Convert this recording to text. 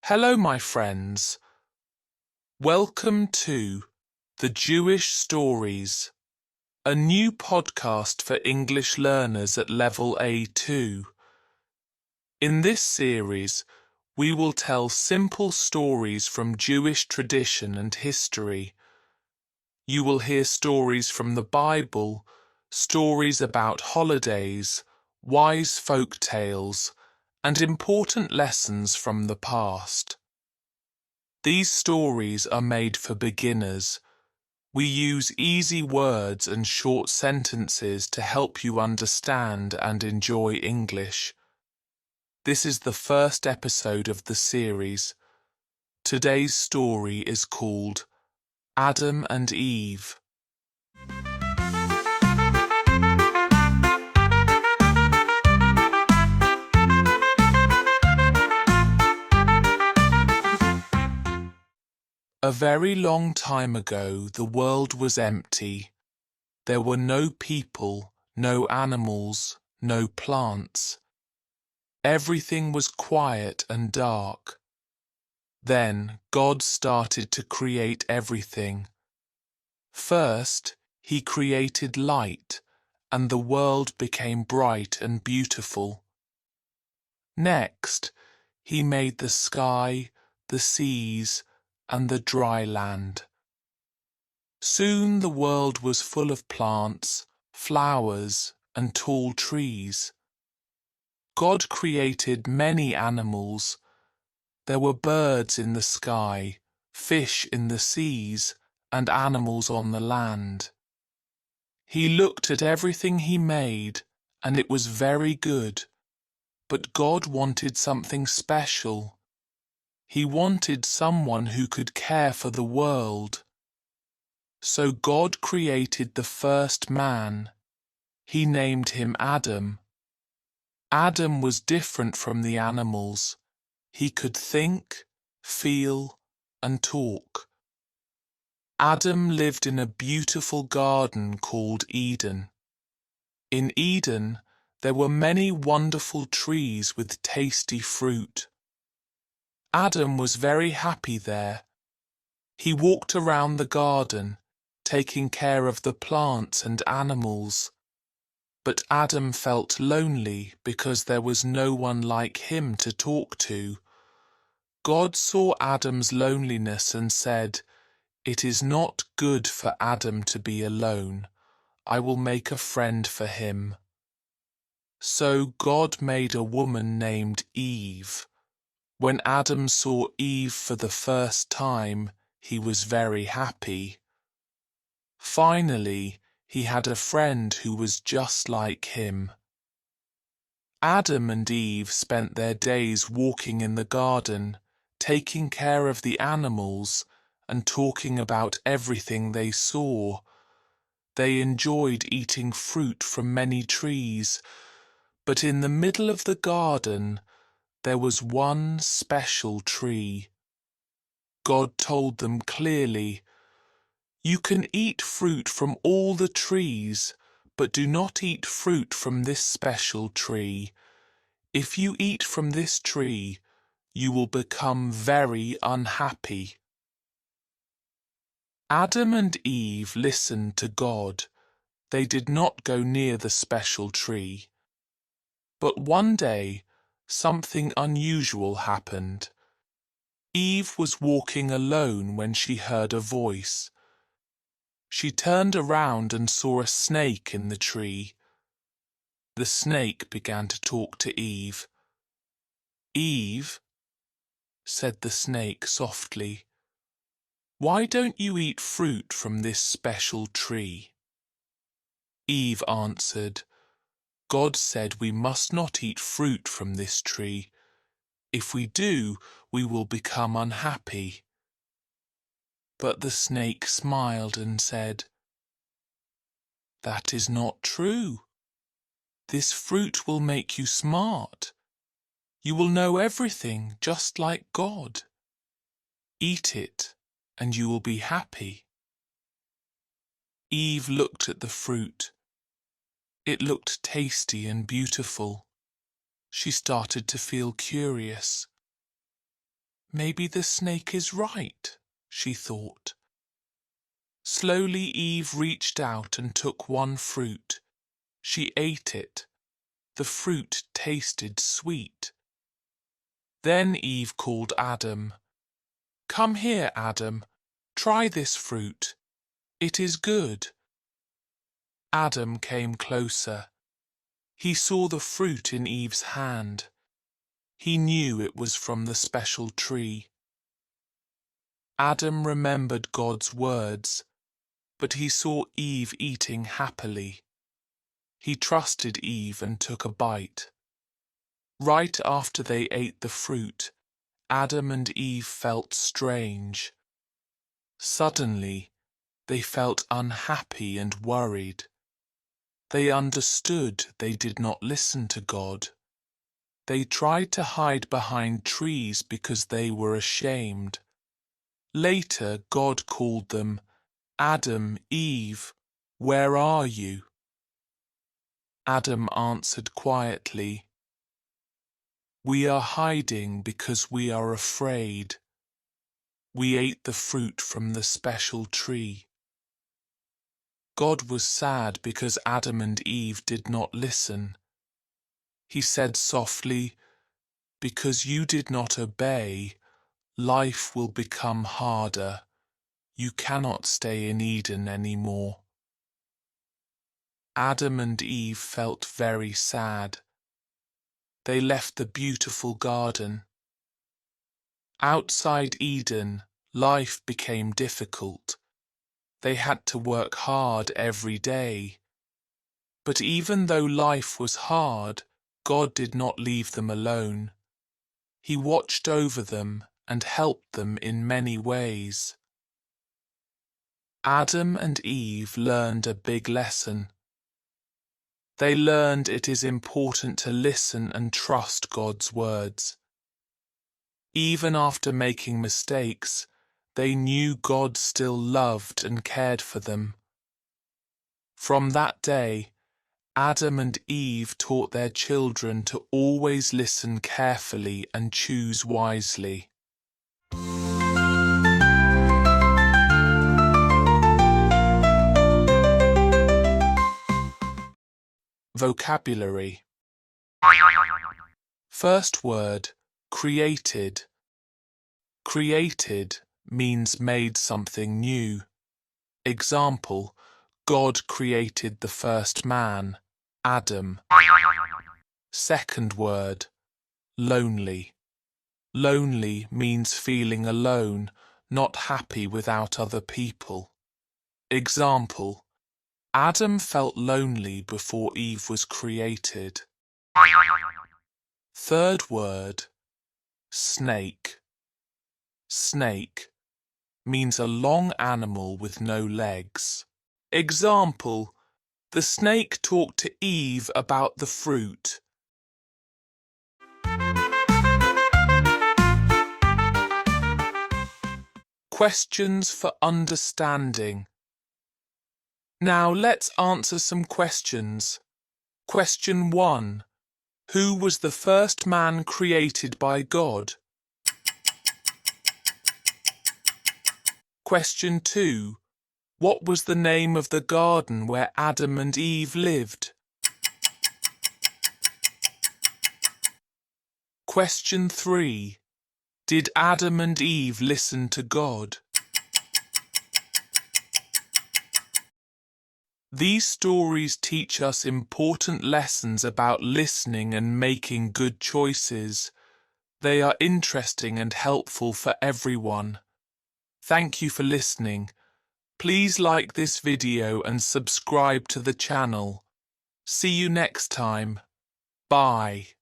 Hello, my friends. Welcome to the Jewish Stories, a new podcast for English learners at level A2. In this series, we will tell simple stories from Jewish tradition and history. You will hear stories from the Bible, stories about holidays, wise folk tales, and important lessons from the past. These stories are made for beginners. We use easy words and short sentences to help you understand and enjoy English. This is the first episode of the series. Today's story is called Adam and Eve. A very long time ago, the world was empty. There were no people, no animals, no plants. Everything was quiet and dark. Then God started to create everything. First, He created light, and the world became bright and beautiful. Next, He made the sky, the seas, and the dry land. Soon the world was full of plants, flowers, and tall trees. God created many animals. There were birds in the sky, fish in the seas, and animals on the land. He looked at everything He made, and it was very good. But God wanted something special. He wanted someone who could care for the world. So God created the first man. He named him Adam. Adam was different from the animals. He could think, feel, and talk. Adam lived in a beautiful garden called Eden. In Eden, there were many wonderful trees with tasty fruit. Adam was very happy there. He walked around the garden, taking care of the plants and animals. But Adam felt lonely because there was no one like him to talk to. God saw Adam's loneliness and said, "It is not good for Adam to be alone. I will make a friend for him." So God made a woman named Eve. When Adam saw Eve for the first time, he was very happy. Finally, he had a friend who was just like him. Adam and Eve spent their days walking in the garden, taking care of the animals, and talking about everything they saw. They enjoyed eating fruit from many trees, but in the middle of the garden, there was one special tree. God told them clearly, "You can eat fruit from all the trees, but do not eat fruit from this special tree. If you eat from this tree, you will become very unhappy." Adam and Eve listened to God. They did not go near the special tree. But one day, something unusual happened. Eve was walking alone when she heard a voice. She turned around and saw a snake in the tree. The snake began to talk to Eve. "Eve," said the snake softly, "why don't you eat fruit from this special tree?" Eve answered, "God said we must not eat fruit from this tree. If we do, we will become unhappy." But the snake smiled and said, "That is not true. This fruit will make you smart. You will know everything just like God. Eat it, and you will be happy." Eve looked at the fruit. It looked tasty and beautiful. She started to feel curious. Maybe the snake is right, she thought. Slowly Eve reached out and took one fruit. She ate it. The fruit tasted sweet. Then Eve called Adam. "Come here, Adam. Try this fruit. It is good." Adam came closer. He saw the fruit in Eve's hand. He knew it was from the special tree. Adam remembered God's words, but he saw Eve eating happily. He trusted Eve and took a bite. Right after they ate the fruit, Adam and Eve felt strange. Suddenly, they felt unhappy and worried. They understood they did not listen to God. They tried to hide behind trees because they were ashamed. Later, God called them, "Adam, Eve, where are you?" Adam answered quietly, "We are hiding because we are afraid. We ate the fruit from the special tree." God was sad because Adam and Eve did not listen. He said softly, "Because you did not obey, life will become harder. You cannot stay in Eden anymore." Adam and Eve felt very sad. They left the beautiful garden. Outside Eden, life became difficult. They had to work hard every day. But even though life was hard, God did not leave them alone. He watched over them and helped them in many ways. Adam and Eve learned a big lesson. They learned it is important to listen and trust God's words. Even after making mistakes, they knew God still loved and cared for them. From that day, Adam and Eve taught their children to always listen carefully and choose wisely. Vocabulary. First word, created. Created means made something new. Example, God created the first man, Adam. Second word, lonely. Lonely means feeling alone, not happy without other people. Example, Adam felt lonely before Eve was created. Third word, snake. Snake means a long animal with no legs. Example, the snake talked to Eve about the fruit. Questions for understanding. Now let's answer some questions. Question 1. Who was the first man created by God? Question 2. What was the name of the garden where Adam and Eve lived? Question 3. Did Adam and Eve listen to God? These stories teach us important lessons about listening and making good choices. They are interesting and helpful for everyone. Thank you for listening. Please like this video and subscribe to the channel. See you next time. Bye.